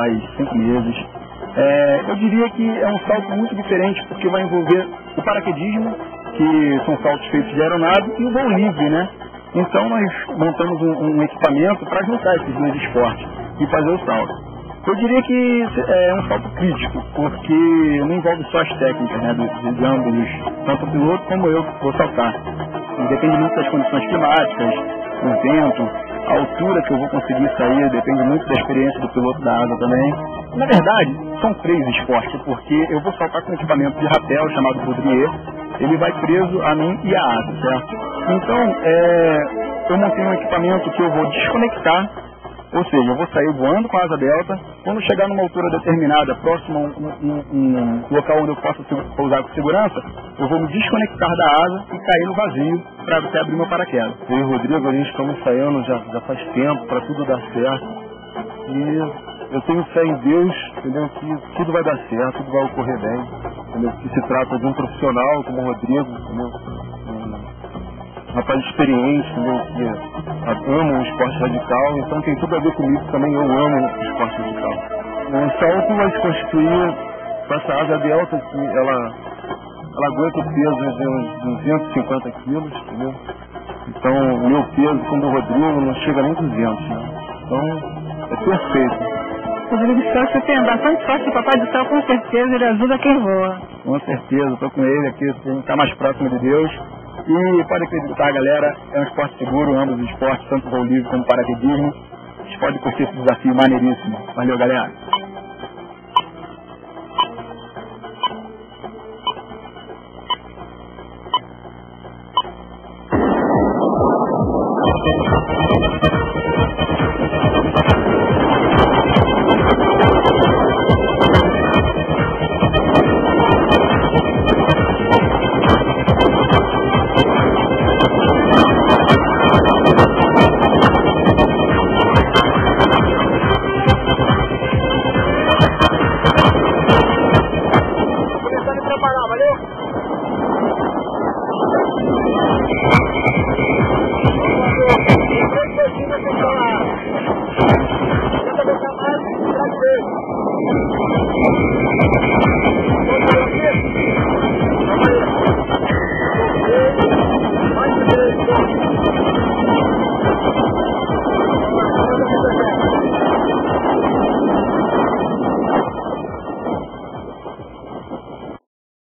faz 5 meses. Eu diria que é um salto muito diferente, porque vai envolver o paraquedismo, que são saltos feitos de aeronave, e o voo livre, né? Então nós montamos um equipamento para juntar esses dois esportes e fazer o salto. Eu diria que é um salto crítico, porque não envolve só as técnicas, né, de ambos, tanto o piloto como eu que vou saltar. E depende muito das condições climáticas, o vento, a altura que eu vou conseguir sair, depende muito da experiência do piloto da asa também. Na verdade, são 3 esportes, porque eu vou saltar com um equipamento de rapel chamado baudrier, ele vai preso a mim e a asa, certo? Então, eu montei um equipamento que eu vou desconectar. Ou seja, eu vou sair voando com a asa delta, quando chegar numa altura determinada, próximo a um local onde eu possa pousar com segurança, eu vou me desconectar da asa e cair no vazio para você abrir meu paraquedas. Eu e o Rodrigo, a gente está ensaiando já faz tempo para tudo dar certo. E eu tenho fé em Deus, entendeu? Que tudo vai dar certo, tudo vai ocorrer bem. Entendeu? Que se trata de um profissional como o Rodrigo, entendeu? Um rapaz experiente, entendeu? Que ama o esporte radical, então tem tudo a ver comigo também, eu amo o esporte radical. O salto vai se constituir com essa asa delta que ela aguenta o peso de uns 250 quilos, entendeu? Então o meu peso com o do Rodrigo não chega nem 200, né? Então é perfeito. Rodrigo, se você tem bastante sorte, o Papai do Céu com certeza ele ajuda quem voa. Com certeza, estou com ele aqui, está mais próximo de Deus. E pode acreditar, galera, é um esporte seguro, ambos os esportes, tanto voo livre como paraquedismo. Vocês podem curtir esse desafio maneiríssimo. Valeu, galera! Thank you.